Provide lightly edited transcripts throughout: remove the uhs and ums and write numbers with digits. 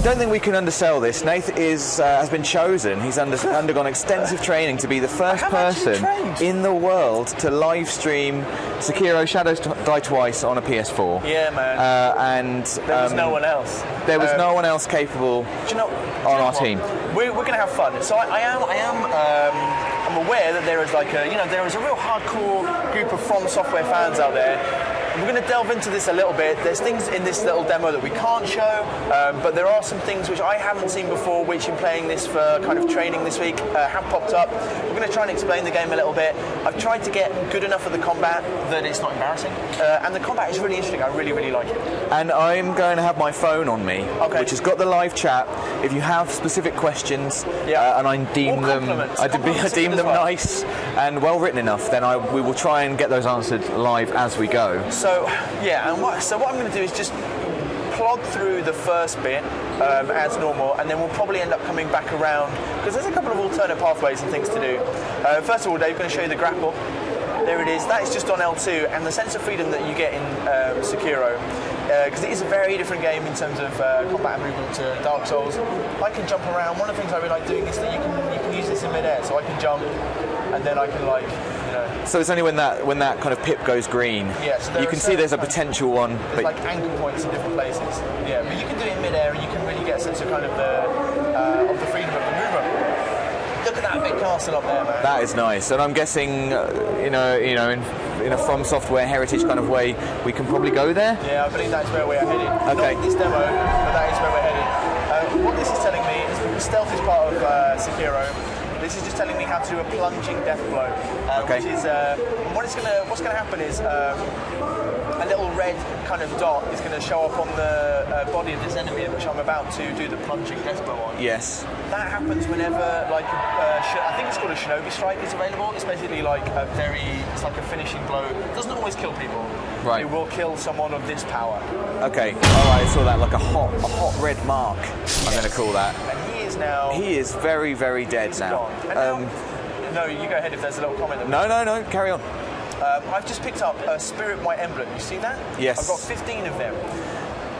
I don't think we can undersell this. Nath has been chosen. He's undergone extensive training to be the first person in the world to live stream Sekiro Shadows Die Twice on a PS4. Yeah, man. And there was no one else. There was no one else capable on our team. We're going to have fun. So I'm aware that there is there is a real hardcore group of From Software fans out there. We're going to delve into this a little bit. There's things in this little demo that we can't show, but there are some things which I haven't seen before, which in playing this for kind of training this week have popped up. We're going to try and explain the game a little bit. I've tried to get good enough of the combat that it's not embarrassing, and the combat is really interesting. I really, really like it. And I'm going to have my phone on me, which has got the live chat. If you have specific questions, and I deem them nice and well written enough, then we will try and get those answered live as we go. So what I'm going to do is just plod through the first bit as normal, and then we'll probably end up coming back around because there's a couple of alternate pathways and things to do. First of all, Dave's going to show you the grapple. There it is. That is just on L2, and the sense of freedom that you get in Sekiro, because it is a very different game in terms of combat and movement to Dark Souls. I can jump around. One of the things I really like doing is that you can use this in mid-air, so I can jump, and then I can So it's only when that kind of pip goes green. Yeah, so you can see there's a potential one. There's like anchor points in different places. Yeah, but you can do it in mid-air, and you can really get a sense of kind of the freedom of the movement. Look at that big castle up there, man. That is nice, and I'm guessing, in a From Software heritage kind of way, we can probably go there. Yeah, I believe that's where we're heading. Okay. Not this demo, but that is where we're heading. What this is telling me is because stealth is part of Sekiro. This is just telling me how to do a plunging death blow. Which is what's going to happen is a little red kind of dot is going to show up on the body of this enemy, which I'm about to do the plunging death blow on. Yes. That happens whenever, I think it's called a Shinobi Strike is available. It's basically it's like a finishing blow. It doesn't always kill people. Right. It will kill someone of this power. Okay. All right. I saw that like a hot red mark. Yes. I'm going to call that. And he is now. He is very, very dead now. No, you go ahead if there's a little comment. No. Carry on. I've just picked up a Spirit White Emblem. You see that? Yes. I've got 15 of them.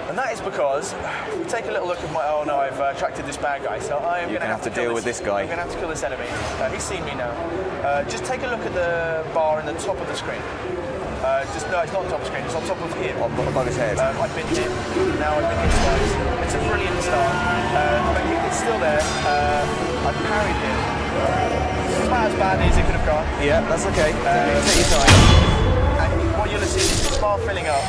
And that is because, if we take a little look at I've attracted this bad guy, so I'm going to have to deal with this guy. I'm going to have to kill this enemy. He's seen me now. Just take a look at the bar in the top of the screen. No, it's not on top of the screen, it's on top of him. Above his head. I've been hit, now I've been hit twice. It's a brilliant start. But it's still there. I've parried him. It's about as badly as it could have gone. Yeah, that's okay. Take your time. And what you'll have seen is the bar filling up.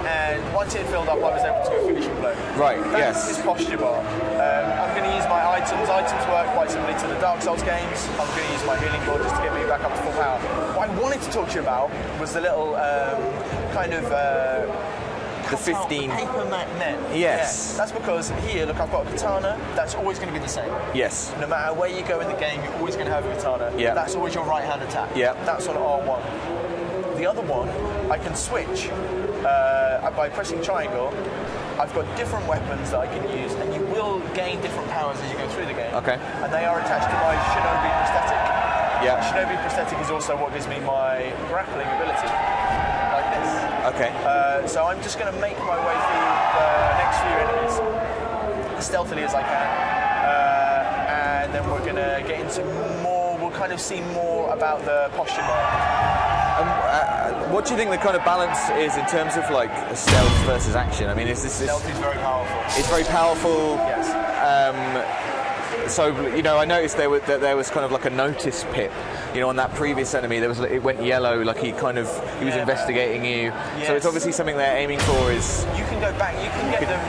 And once it filled up, I was able to do a finishing blow. Right, That's this posture bar. I'm going to use my items. Items work quite similarly to the Dark Souls games. I'm going to use my healing board just to get me back up to full power. What I wanted to talk to you about was the little the 15 paper magnet. Yes. Yeah. That's because here, look, I've got a katana. That's always going to be the same. Yes. No matter where you go in the game, you're always going to have a katana. Yeah. That's always your right hand attack. Yeah. That's on R1. The other one, I can switch by pressing triangle. I've got different weapons that I can use, and you will gain different powers as you go through the game. Okay. And they are attached to my Shinobi prosthetic. Yeah. Shinobi prosthetic is also what gives me my grappling ability, like this. Okay. So I'm just going to make my way through the next few enemies as stealthily as I can, and then we're going to get into more. We'll kind of see more about the posture bar. What do you think the kind of balance is in terms of like stealth versus action? I mean, Stealth is very powerful. It's very powerful. Yes. So I noticed there was kind of like a notice pip. On that previous enemy, it went yellow, like he was investigating you. Yes. So it's obviously something they're aiming for. Is you can go back. You can get them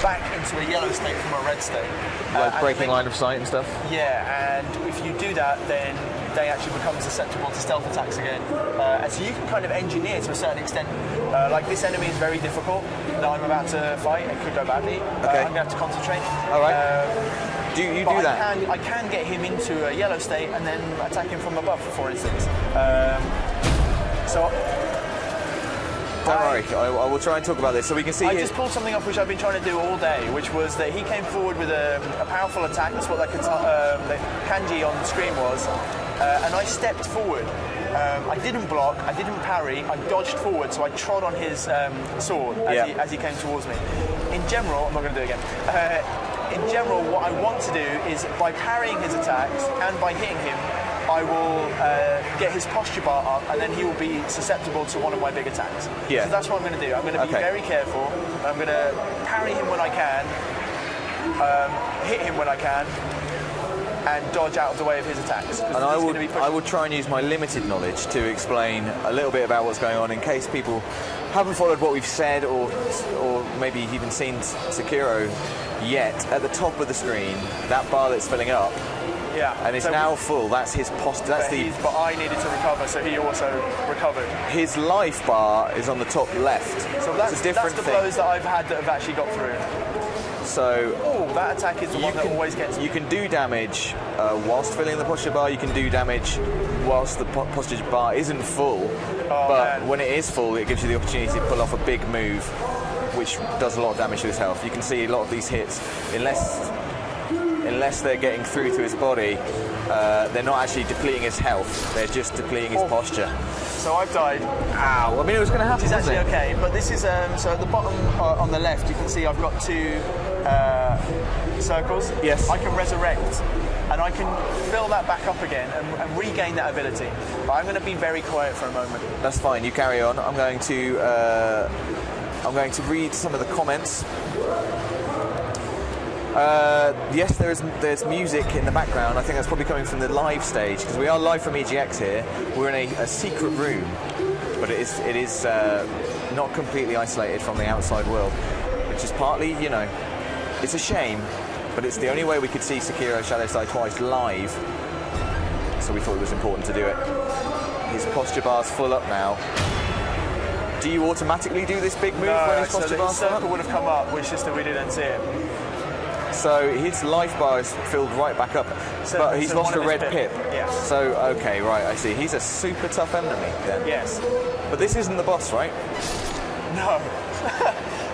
back into a yellow state from a red state. Like breaking line of sight and stuff. Yeah, and if you do that, then they actually become susceptible to stealth attacks again. And so you can kind of engineer to a certain extent. Like this enemy is very difficult that I'm about to fight. It could go badly. Okay. I'm going to have to concentrate. All right. Do you do that? I can get him into a yellow state and then attack him from above, for instance. Don't worry, I will try and talk about this. So we can see I just pulled something off which I've been trying to do all day, which was that he came forward with a powerful attack. That's what the kanji on the screen was. And I stepped forward I didn't block, I didn't parry, I dodged forward, so I trod on his sword as he came towards me. In general, I'm not going to do it again. In general, what I want to do is, by parrying his attacks and by hitting him, I will get his posture bar up, and then he will be susceptible to one of my big attacks. Yeah. So that's what I'm going to do. I'm going to be very careful. I'm going to parry him when I can, hit him when I can, and dodge out of the way of his attacks. And I will try and use my limited knowledge to explain a little bit about what's going on in case people haven't followed what we've said or maybe even seen Sekiro yet. At the top of the screen, that bar that's filling up, and it's now full. That's his posture. But I needed to recover, so he also recovered. His life bar is on the top left. So that's a different the thing. blows that I've had that have actually got through. So that attack is the one that always gets me. You can do damage whilst filling the posture bar. You can do damage whilst the posture bar isn't full. But when it is full, it gives you the opportunity to pull off a big move, which does a lot of damage to his health. You can see a lot of these hits, unless they're getting through to his body, they're not actually depleting his health. They're just depleting his posture. So I've died. Ow! I mean, it was going to happen. It's actually okay, but this is so at the bottom on the left, you can see I've got 2 circles. Yes. I can resurrect, and I can fill that back up again and regain that ability. But I'm going to be very quiet for a moment. That's fine. You carry on. I'm going to read some of the comments. Yes, there's music in the background. I think that's probably coming from the live stage, because we are live from EGX here. We're in a secret room, but it is not completely isolated from the outside world, which is partly, it's a shame, but it's the only way we could see Sekiro Shadows Die Twice live, so we thought it was important to do it. His posture bar's full up now. Do you automatically do this big move when his posture bar's full up? The circle would have come up, which is that we didn't see it. So his life bar is filled right back up, but he's lost a red pip. Yes. So, okay, right, I see. He's a super tough enemy then. Yes. But this isn't the boss, right? No.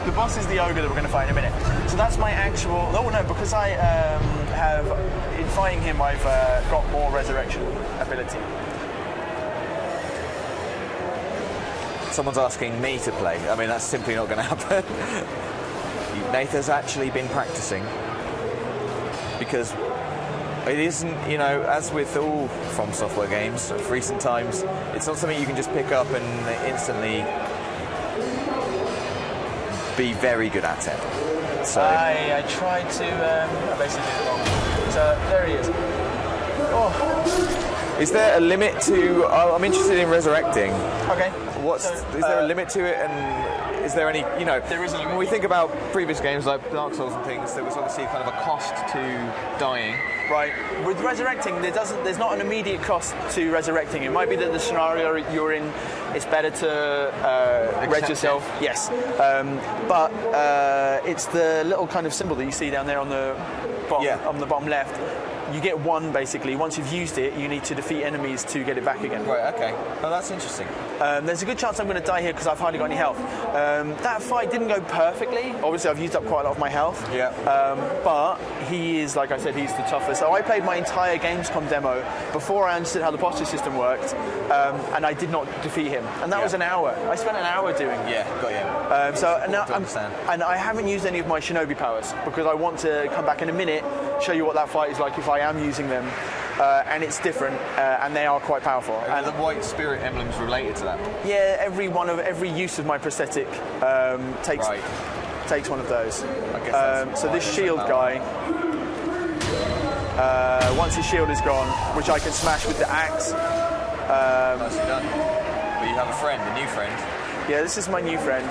The boss is the ogre that we're going to fight in a minute. So that's my actual... No, because I have... In fighting him, I've got more resurrection ability. Someone's asking me to play. I mean, that's simply not going to happen. Nathan's actually been practicing, because it isn't, as with all From Software games of recent times, it's not something you can just pick up and instantly be very good at it. So I tried to I basically did it wrong. So there he is. Oh. Is there a limit to... I'm interested in resurrecting. Okay. Is there a limit to it, and is there any, There is a limit. When we think about previous games like Dark Souls and things, there was obviously kind of a cost to dying. Right. With resurrecting, there's not an immediate cost to resurrecting. It might be that the scenario you're in, it's better to res yourself. Yes. But it's the little kind of symbol that you see down there on the bottom, on the bottom left. You get 1, basically. Once you've used it, you need to defeat enemies to get it back again. Right, okay. Oh, that's interesting. There's a good chance I'm going to die here because I've hardly got any health. That fight didn't go perfectly. Obviously, I've used up quite a lot of my health. Yeah. But he is, like I said, he's the toughest. So I played my entire Gamescom demo before I understood how the posture system worked, and I did not defeat him. And that was an hour. I spent an hour doing it. Yeah, got you. And I haven't used any of my shinobi powers because I want to come back in a minute, show you what that fight is like if I am using them, and it's different, and they are quite powerful. And the white spirit emblems related to that? Yeah, every use of my prosthetic takes one of those. I guess so this shield guy, once his shield is gone, which I can smash with the axe. Nicely done. But you have a friend, a new friend. Yeah, this is my new friend.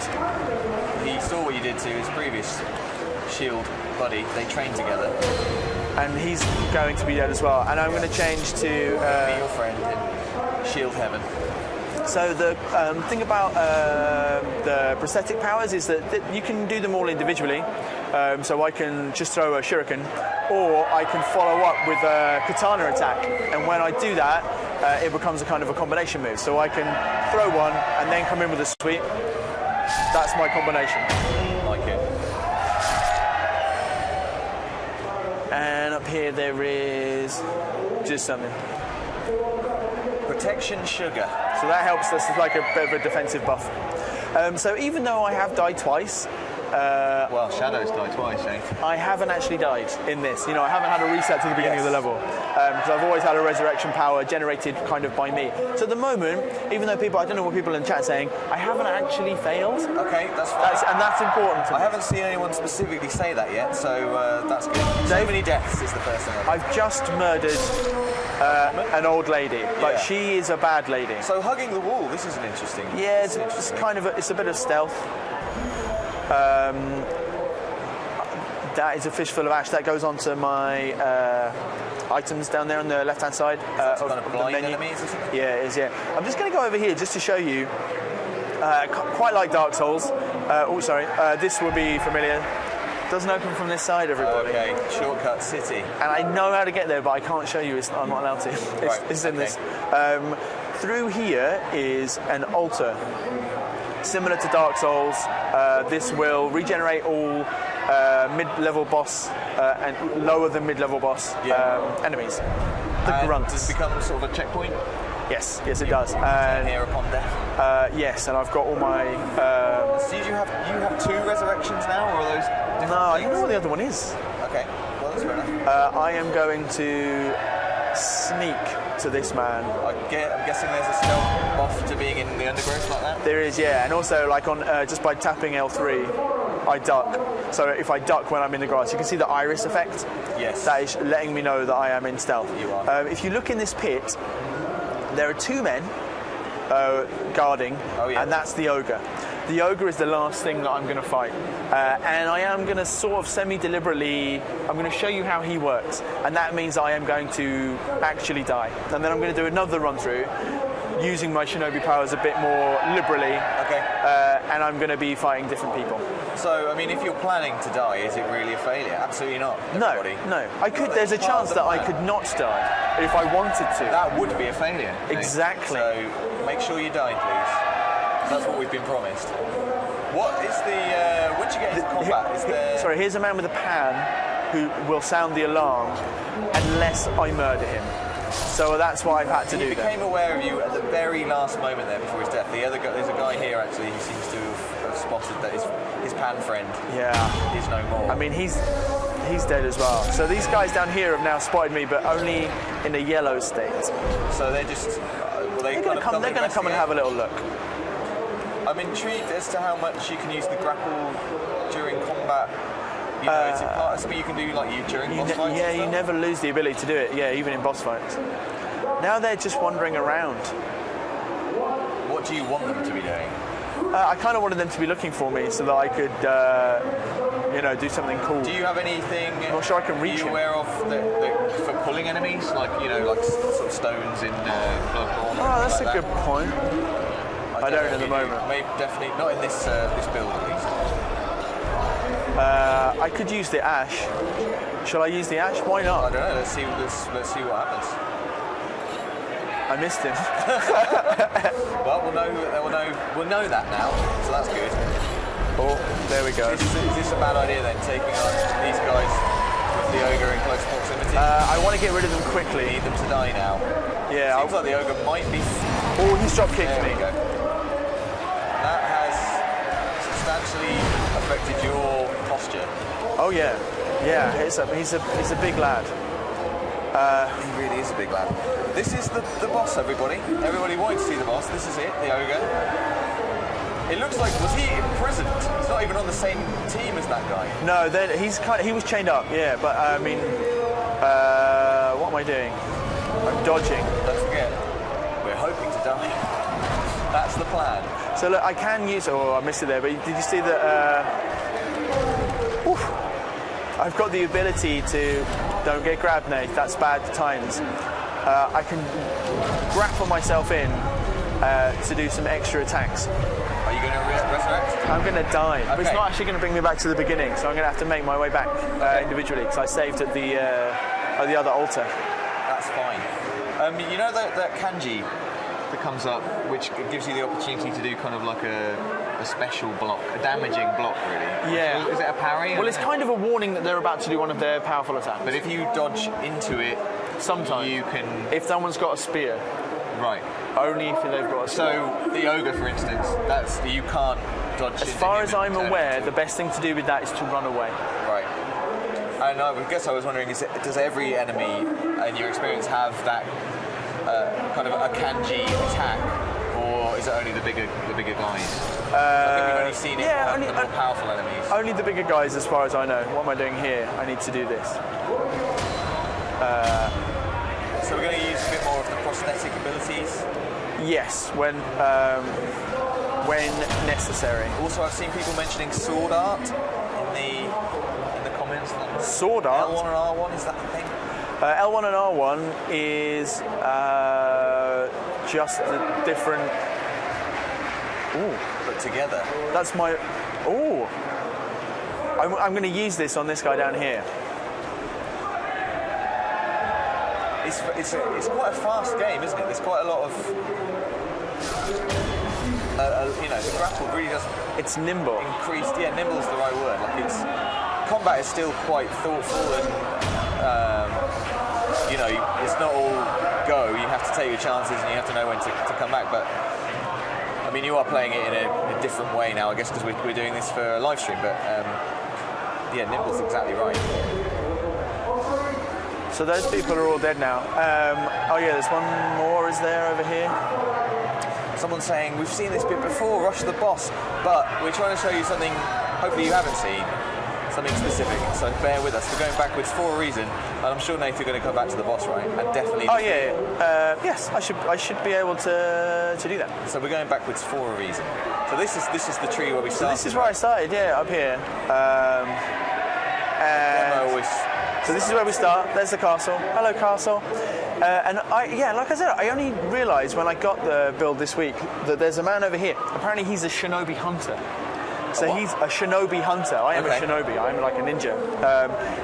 He saw what you did to his previous shield buddy. They trained together. And he's going to be dead as well. And I'm going to change to... be your friend in Shield Heaven. So the thing about the prosthetic powers is that you can do them all individually. So I can just throw a shuriken, or I can follow up with a katana attack. And when I do that, it becomes a kind of a combination move. So I can throw one and then come in with a sweep. That's my combination. Like it. And up here there is just something. But Protection sugar. So that helps. This is like a bit of a defensive buff. So even though I have died twice, well, Shadow's died twice, eh? I haven't actually died in this. You know, I haven't had a reset to the beginning of the level because I've always had a resurrection power generated kind of by me. So at the moment, even though I don't know what people in the chat are saying, I haven't actually failed. Okay, that's fine. And that's important to me. I haven't seen anyone specifically say that yet, so that's good. So many deaths is the first thing I've just murdered an old lady, but she is a bad lady. So hugging the wall, this is an interesting... Yeah, it's kind of it's a bit of stealth. That is a fistful of ash. That goes on to my items down there on the left-hand side of kind of blind the menu. enemies or something? Yeah, it is, yeah. I'm just going to go over here just to show you, quite like Dark Souls. This will be familiar. Doesn't open from this side, everybody. Okay, shortcut city. And I know how to get there, but I can't show you. I'm not allowed to. It's in this. Through here is an altar. Similar to Dark Souls, this will regenerate all mid-level boss and lower than mid-level boss enemies. The grunts. Does it become sort of a checkpoint? Yes, it does. And here upon death. Yes, and I've got all my. So you have 2 resurrections now, or are those different? No, I don't know what the other one is. Okay, well that's fair enough. I am going to sneak to this man. I'm guessing there's a stealth buff to being in the undergrowth like that? There is, yeah, and also like on just by tapping L3, I duck. So if I duck when I'm in the grass, you can see the iris effect. Yes. That is letting me know that I am in stealth. You are. If you look in this pit, there are 2 men guarding, and that's the ogre. The ogre is the last thing that I'm going to fight. And I am going to sort of semi-deliberately, I'm going to show you how he works. And that means I am going to actually die. And then I'm going to do another run through, using my shinobi powers a bit more liberally. Okay. And I'm going to be fighting different people. So, I mean, if you're planning to die, is it really a failure? Absolutely not. Everybody. No. I could. There's a chance that I could not die if I wanted to. That would be a failure. Exactly. So, make sure you die, please. That's what we've been promised. What is the... once you get into combat, is there... Sorry, here's a man with a pan who will sound the alarm unless I murder him. So that's what I've had to do. He became aware of you at the very last moment there before his death. The other guy, there's a guy here actually who seems to have spotted that his pan friend is no more. I mean, he's dead as well. So these guys down here have now spotted me, but only in a yellow state. So they're just... they're going to come and have a little look. I'm intrigued as to how much you can use the grapple during combat. You know, is it part of something you can do like during boss fights? Yeah, you never lose the ability to do it. Yeah, even in boss fights. Now they're just wandering around. What do you want them to be doing? I kind of wanted them to be looking for me so that I could, do something cool. Do you have anything? I'm not sure I can reach him. Are you aware of for pulling enemies, like like sort of stones in Bloodborne? Oh, that's a good point. I don't at the moment. Maybe definitely not in this build at least. I could use the ash. Shall I use the ash? Why not? I don't know. Let's see what happens. I missed him. Well, we'll know that now. So that's good. Oh, there we go. Is this a bad idea then? Taking on these guys with the ogre in close proximity. I want to get rid of them quickly. Need them to die now. Yeah. Seems like the ogre might be. Oh, he's drop kicked me. There we go. That has substantially affected your posture. Oh yeah, he's a big lad. He really is a big lad. This is the boss, everybody. Everybody wanted to see the boss. This is it, the ogre. It looks like, was he imprisoned? He's not even on the same team as that guy. No, he was chained up. Yeah, but I mean, what am I doing? I'm dodging. Don't forget, we're hoping to die. That's the plan. So look, I can use. Oh, I missed it there. But did you see that? I've got the ability to. Don't get grabbed, Nate. That's bad times. I can grapple myself in to do some extra attacks. Are you going to resurrect? I'm going to die. Okay. But it's not actually going to bring me back to the beginning, so I'm going to have to make my way back individually because I saved at the other altar. That's fine. You know that kanji that comes up, which gives you the opportunity to do kind of like a special block, a damaging block, really. Yeah. Is it a parry? Well, it's kind of a warning that they're about to do one of their powerful attacks. But if you dodge into it, sometimes you can. If someone's got a spear. Right. Only if they've got a sword. So the ogre, for instance, you can't dodge. As far as I'm aware, the best thing to do with that is to run away. Right. And I guess I was wondering, does every enemy, in your experience, have that kind of a kanji attack, or is it only the bigger guys? I think we've only seen it on the more powerful enemies. Only the bigger guys, as far as I know. What am I doing here? I need to do this. So we're going to use a bit more of the prosthetic abilities? Yes, when necessary. Also, I've seen people mentioning sword art in the comments. Sword art? L1 and R1, is that the thing? L1 and R1 is just the different... Ooh. Put together. That's my... Ooh. I'm going to use this on this guy down here. It's quite a fast game, isn't it? There's quite a lot of... the grapple really doesn't... It's nimble. Increased, yeah, nimble's the right word. Like combat is still quite thoughtful and, it's not all go. You have to take your chances and you have to know when to come back. But, I mean, you are playing it in a different way now, I guess, because we're doing this for a live stream. But, nimble's exactly right. So those people are all dead now. There's one more, is there, over here? Someone's saying, we've seen this bit before, rush the boss, but we're trying to show you something hopefully you haven't seen, something specific, so bear with us. We're going backwards for a reason, and I'm sure, Nathan, you're going to come back to the boss, right? And definitely... Yes, I should be able to do that. So we're going backwards for a reason. So this is the tree where we started. So this is where I started, yeah, up here. So this is where we start. There's the castle. Hello, castle. Like I said, I only realised when I got the build this week that there's a man over here. Apparently he's a shinobi hunter. So he's a shinobi hunter. I am a shinobi. I'm like a ninja.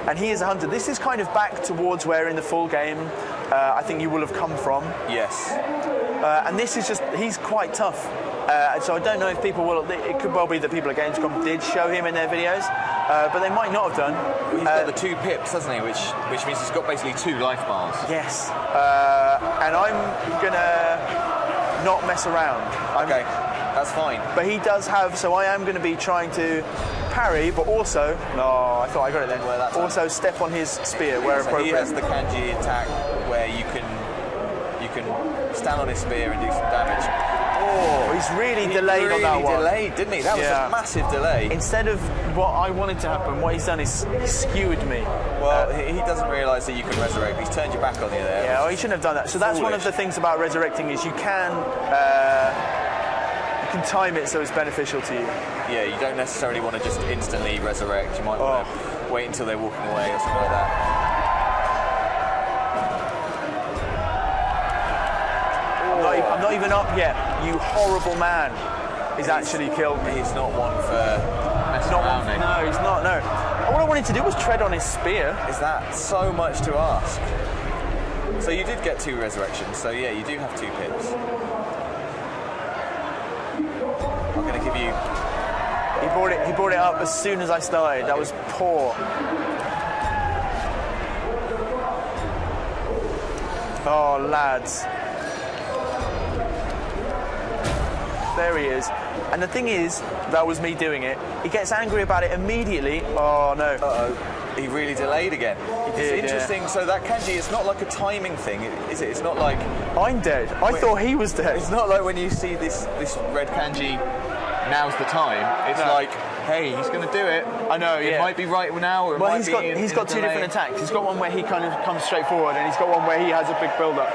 And he is a hunter. This is kind of back towards where in the full game I think you will have come from. Yes. And this is just, he's quite tough. So I don't know if people will, it could well be that people at Gamescom did show him in their videos, but they might not have done. He's got the 2 pips, hasn't he? Which means he's got basically 2 life bars. Yes. And I'm going to not mess around. Okay, that's fine. But he does have, so I am going to be trying to parry, but also, no, I thought I got it then. Also step on his spear where appropriate. He has the kanji attack where you can stand on his spear and do some damage. Oh, he's really delayed on that one. He delayed, didn't he? That was a massive delay. Instead of what I wanted to happen, what he's done is he skewered me. Well, he doesn't realise that you can resurrect. He's turned your back on you there. Yeah, well, he shouldn't have done that. So that's one of the things about resurrecting is you can time it so it's beneficial to you. Yeah, you don't necessarily want to just instantly resurrect. You might want to wait until they're walking away or something like that. I'm not even up yet. You horrible man. He's actually killed me. He's not one for messing around, mate. No, he's not, no. What I wanted to do was tread on his spear. Is that so much to ask? So you did get 2 resurrections, so yeah, you do have 2 pips. I'm going to give you... He brought it up as soon as I started. That was poor. Oh, lads. There he is. And the thing is, that was me doing it. He gets angry about it immediately. Oh, no. Uh-oh. He really delayed again. It's interesting. Yeah. So that kanji, it's not like a timing thing, is it? It's not like... I'm dead. I thought he was dead. It's not like when you see this red kanji, now's the time. It's like, hey, he's going to do it. I know, yeah. It might be right now, or it might be he's got 2 different attacks. He's got one where he kind of comes straight forward, and he's got one where he has a big build-up.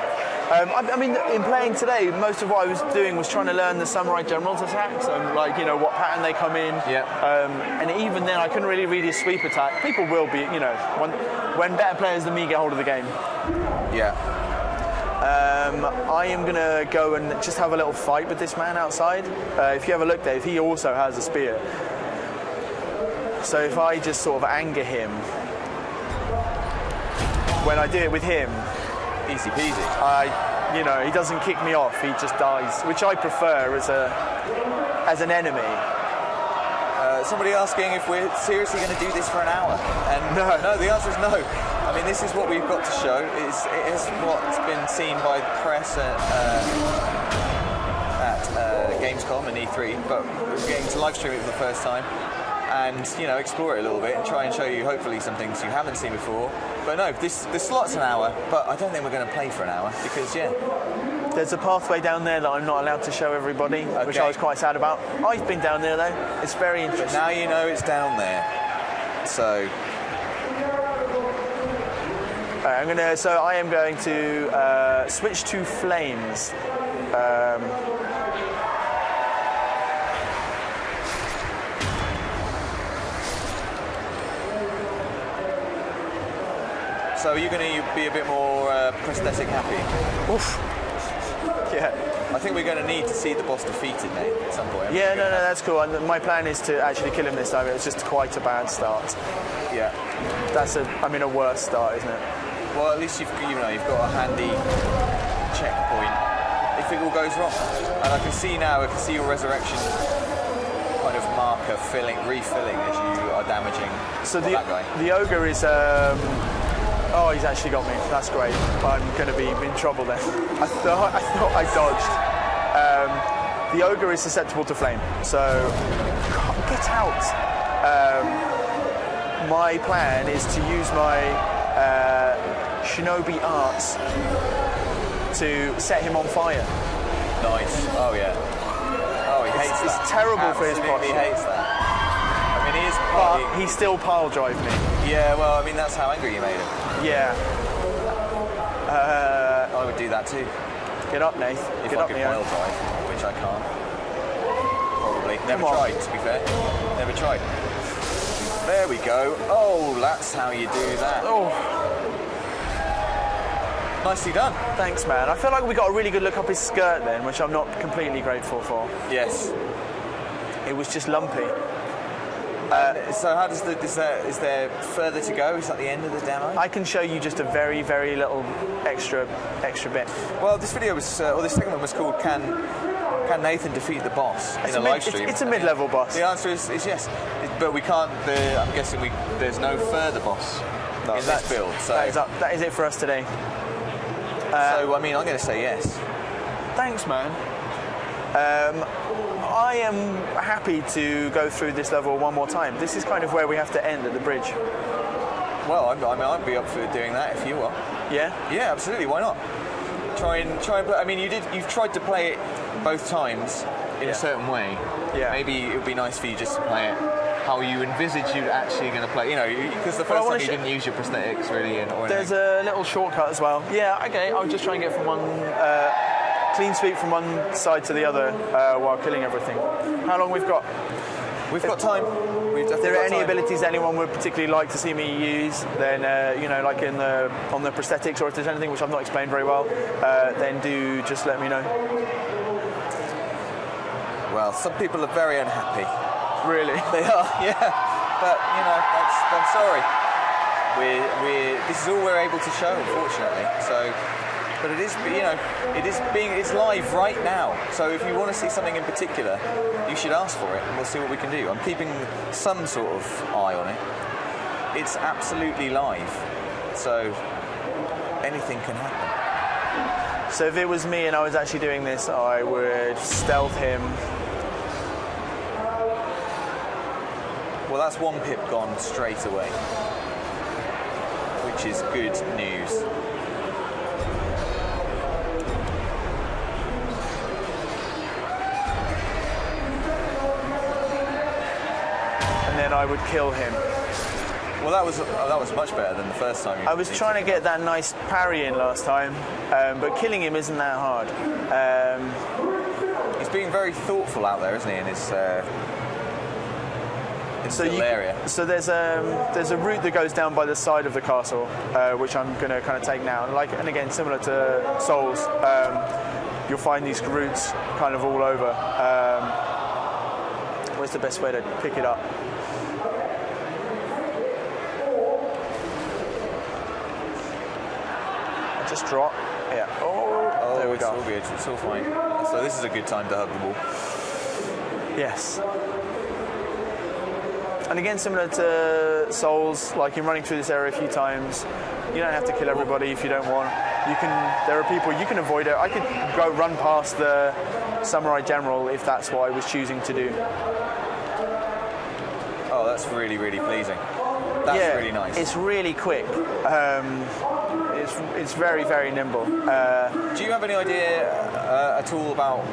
I mean, in playing today, most of what I was doing was trying to learn the Samurai General's attacks and, like, what pattern they come in. Yeah. And even then, I couldn't really read his sweep attack. People will be, when better players than me get hold of the game. Yeah. I am going to go and just have a little fight with this man outside. If you ever look, Dave, he also has a spear. So if I just sort of anger him, when I do it with him, easy peasy. He doesn't kick me off. He just dies, which I prefer as an enemy. Somebody asking if we're seriously going to do this for an hour, and no, the answer is no. I mean, this is what we've got to show. It is what's been seen by the press at Gamescom and E3, but we're getting to live stream it for the first time and, you know, explore it a little bit and try and show you hopefully some things you haven't seen before. But no, this slot's an hour, but I don't think we're going to play for an hour because, yeah. There's a pathway down there that I'm not allowed to show everybody, which I was quite sad about. I've been down there though. It's very interesting. But now you know it's down there. So I am going to switch to flames. So are you going to be a bit more prosthetic happy? Oof. Yeah. I think we're going to need to see the boss defeated, Nate, at some point. Yeah, no, that's cool. And my plan is to actually kill him this time. It was just quite a bad start. Yeah. That's a worse start, isn't it? Well, at least you've got a handy checkpoint if it all goes wrong. And I can see your resurrection kind of marker refilling as you are damaging that guy. The ogre is. Oh, he's actually got me. That's great. I'm going to be in trouble then. I thought I dodged. The ogre is susceptible to flame, so get out. My plan is to use my shinobi arts to set him on fire. Nice. Oh yeah. Oh, he hates that. It's terrible for his posture. He hates that. I mean, but he still pile drive me. Yeah, well, I mean, that's how angry you made him. Yeah. I would do that too. Get up, Nath. If Get I up, could Neo. pile drive, which I can't. Probably. Never tried, to be fair. Never tried. There we go. Oh, that's how you do that. Oh. Nicely done. Thanks, man. I feel like we got a really good look up his skirt then, which I'm not completely grateful for. Yes. It was just lumpy. So how does is there further to go? Is that the end of the demo? I can show you just a very, very little extra bit. Well, this video was, or this segment was called Can Nathan defeat the boss in a live stream? It's a mid-level boss. The answer is yes, but we can't. I'm guessing there's no further boss in this build. So that is it for us today. So I mean, I'm going to say yes. Thanks, man. I am happy to go through this level one more time. This is kind of where we have to end at the bridge. Well, I'd be up for doing that if you are. Yeah? Yeah, absolutely. Why not? Try and play. I mean, you've tried to play it both times in a certain way. Yeah. Maybe it would be nice for you just to play it how you envisage you're actually going to play. You know, because the first time you didn't use your prosthetics really, There's a little shortcut as well. Yeah. Okay. I'll just try and get from one. Clean sweep from one side to the other while killing everything. How long we've got? We've got time. If there are any abilities anyone would particularly like to see me use, then like on the prosthetics, or if there's anything which I've not explained very well, then do just let me know. Well, some people are very unhappy. Really? They are, yeah. But I'm sorry. This is all we're able to show, unfortunately. So. But it's live right now. So if you want to see something in particular, you should ask for it, and we'll see what we can do. I'm keeping some sort of eye on it. It's absolutely live, so anything can happen. So if it was me and I was actually doing this, I would stealth him. Well, that's one pip gone straight away, which is good news. Then I would kill him. Well, that was much better than the first time. I was trying to get that nice parry in last time, but killing him isn't that hard. He's being very thoughtful out there, isn't he, in his little area. So there's a route that goes down by the side of the castle, which I'm going to kind of take now. And again, similar to Souls, you'll find these routes kind of all over. Where's the best way to pick it up? Just drop. Yeah. Oh, there we go. It's all good. It's all fine. So this is a good time to hug the wall. Yes. And again, similar to Souls, like in running through this area a few times, you don't have to kill everybody if you don't want. There are people, you can avoid it. I could go run past the Samurai General if that's what I was choosing to do. Oh, that's really, really pleasing. That's really nice. It's really quick. It's very, very nimble. Do you have any idea at all about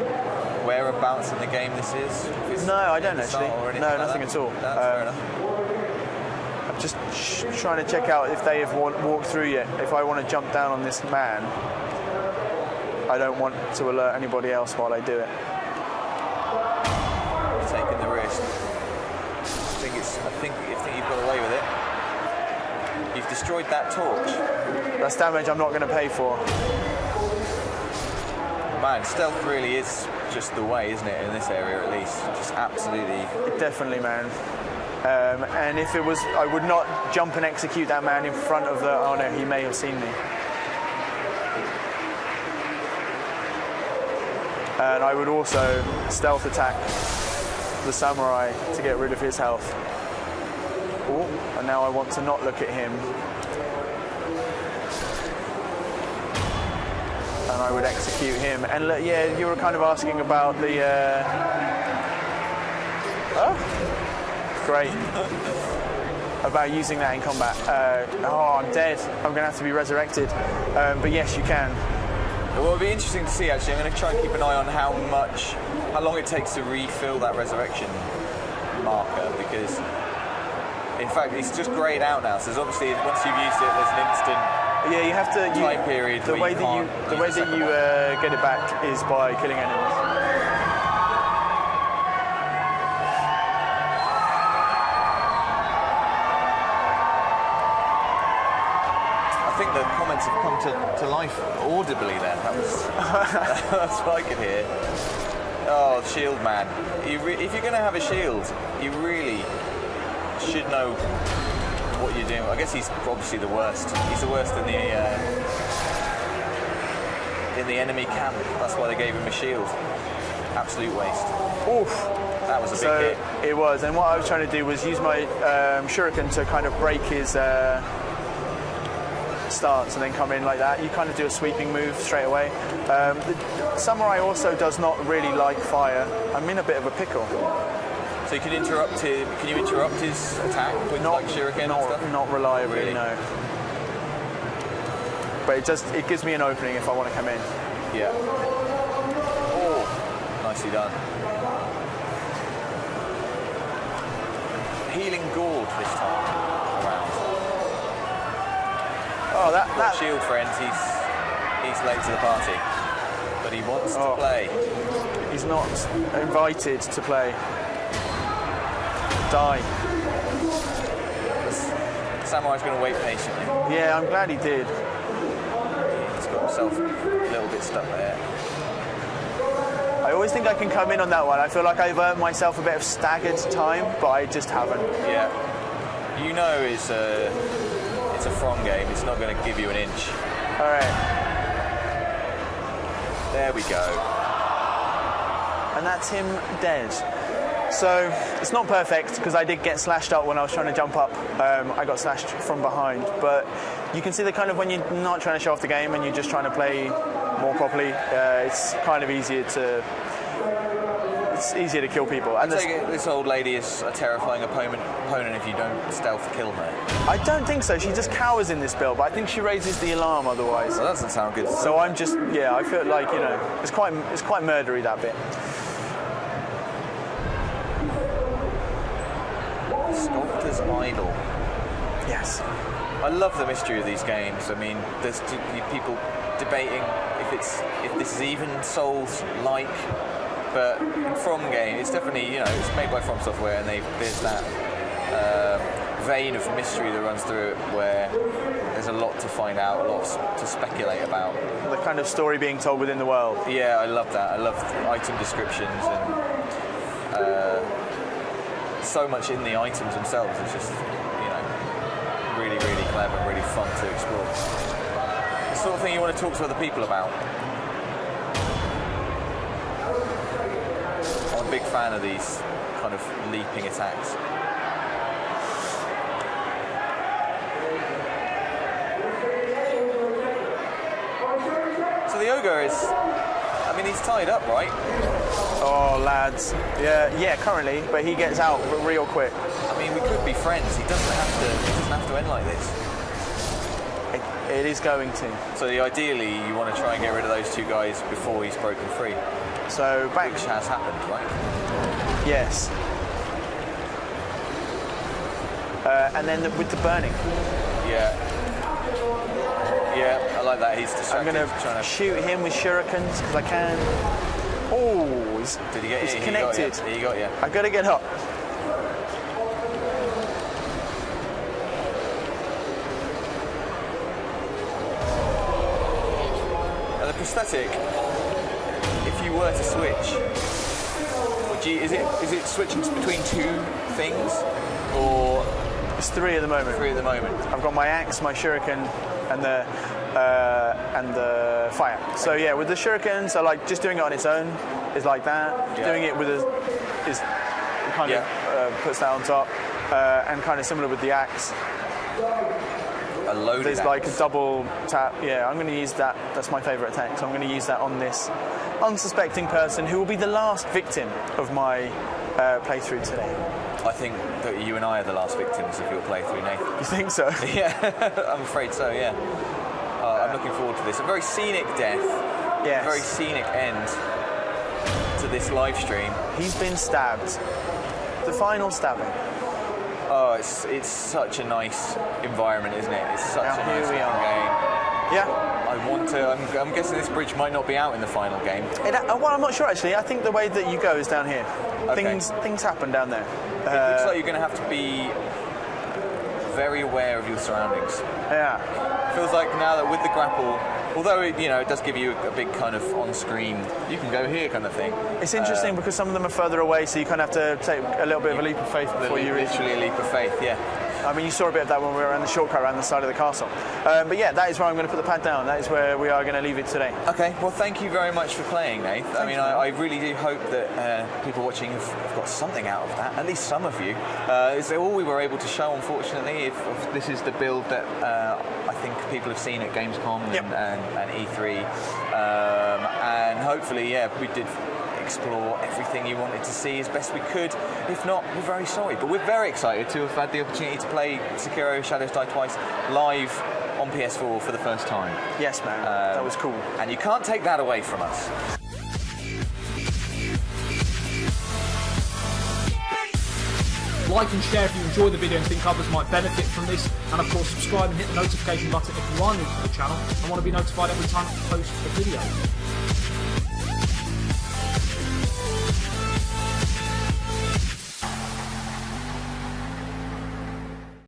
whereabouts in the game this is? No, I don't actually. No, nothing at all. That's fair enough. I'm just trying to check out if they have walked through yet. If I want to jump down on this man, I don't want to alert anybody else while I do it. Taking the risk. I think you've got away with it. You've destroyed that torch. That's damage I'm not going to pay for. Man, stealth really is just the way, isn't it? In this area, at least, just absolutely. Definitely, man. And if it was, I would not jump and execute that man in front of the. Oh no, he may have seen me. And I would also stealth attack the samurai to get rid of his health. Ooh, and now I want to not look at him. And I would execute him. And yeah, you were kind of asking about the. Oh, great. About using that in combat. Oh, I'm dead. I'm going to have to be resurrected. But yes, you can. Well, it'll be interesting to see. Actually, I'm going to try and keep an eye on how long it takes to refill that resurrection marker, because in fact it's just greyed out now. So there's obviously once you've used it, there's an instant. Yeah, you have to. Time period. The way that you get it back is by killing enemies. I think the comments have come to life audibly then. That's what I could hear. Oh, shield man. If you're going to have a shield, you really should know what you're doing. I guess he's obviously the worst. He's the worst in the enemy camp. That's why they gave him a shield. Absolute waste. Oof. That was a big hit. It was, and what I was trying to do was use my shuriken to kind of break his stance and then come in like that. You kind of do a sweeping move straight away. The samurai also does not really like fire. I'm in a bit of a pickle. So you can interrupt him. Can you interrupt his attack with like shuriken and stuff? Not reliably, really? No. But it gives me an opening if I want to come in. Yeah. Oh, nicely done. Healing gourd this time around. Oh, that shield friend. He's late to the party, but he wants to play. He's not invited to play. Die. The samurai's going to wait patiently. Yeah, I'm glad he did. He's got himself a little bit stuck there. I always think I can come in on that one. I feel like I've earned myself a bit of staggered time, but I just haven't. Yeah. You know it's a From game. It's not going to give you an inch. All right. There we go. And that's him dead. So it's not perfect because I did get slashed up when I was trying to jump up. I got slashed from behind, but you can see that kind of when you're not trying to show off the game and you're just trying to play more properly, it's kind of easier to kill people. And this old lady is a terrifying opponent if you don't stealth kill her. I don't think so. She just cowers in this build, but I think she raises the alarm otherwise. Well, that doesn't sound good. So I'm just, I feel like, it's quite murdery, that bit. Sculptor's Idol. Yes. I love the mystery of these games. I mean, there's people debating if this is even Souls-like, but From game, it's definitely, it's made by From Software, and there's that vein of mystery that runs through it where there's a lot to find out, a lot to speculate about. The kind of story being told within the world. Yeah, I love that. I love item descriptions and so much in the items themselves. It's just, really, really clever, really fun to explore. The sort of thing you want to talk to other people about. I'm a big fan of these kind of leaping attacks. Sugar is... I mean, he's tied up, right? Oh, lads. Yeah, currently, but he gets out real quick. I mean, we could be friends. He doesn't have to end like this. It is going to. So ideally, you want to try and get rid of those two guys before he's broken free. So back... Which has happened, right? Yes. And then with the burning. Yeah. Yeah, I like that. He's distracted. I'm going to shoot him with shurikens because I can. Oh, did he get you? He's connected. He got you. I've got to get up. And the prosthetic, if you were to switch, would you, is it switching between two things, or? It's three at the moment. Three at the moment. I've got my axe, my shuriken, and the fire. So yeah, with the shuriken, so like just doing it on its own is like that. Yeah. Doing it with is kind of puts that on top, and kind of similar with the axe. A loaded There's axe. like a double tap. Yeah, I'm going to use that. That's my favourite attack. So I'm going to use that on this unsuspecting person who will be the last victim of my playthrough today. I think that you and I are the last victims of your playthrough, Nathan. You think so? Yeah, I'm afraid so, yeah. I'm looking forward to this. A very scenic death. Yes. A very scenic end to this live stream. He's been stabbed. The final stabbing. Oh, it's such a nice environment, isn't it? It's such a nice game. Yeah. I want to. I'm guessing this bridge might not be out in the final game. Well, I'm not sure actually. I think the way that you go is down here. Okay. Things happen down there. It looks like you're going to have to be very aware of your surroundings. Yeah. Feels like now that with the grapple, although it does give you a big kind of on-screen, you can go here kind of thing. It's interesting because some of them are further away, so you kind of have to take a little bit of a leap of faith before you reach. Literally a leap of faith, yeah. I mean, you saw a bit of that when we were around the shortcut around the side of the castle. But yeah, that is where I'm going to put the pad down. That is where we are going to leave it today. Okay, well, thank you very much for playing, Nath. I really do hope that people watching have got something out of that, at least some of you. It's all we were able to show, unfortunately. If this is the build that I think people have seen at Gamescom and E3. And hopefully, we did explore everything you wanted to see as best we could. If not, we're very sorry, but we're very excited to have had the opportunity to play Sekiro Shadows Die Twice live on PS4 for the first time. Yes, man, that was cool. And you can't take that away from us. Like and share if you enjoy the video and think others might benefit from this, and of course subscribe and hit the notification button if you are new to the channel and want to be notified every time I post a video.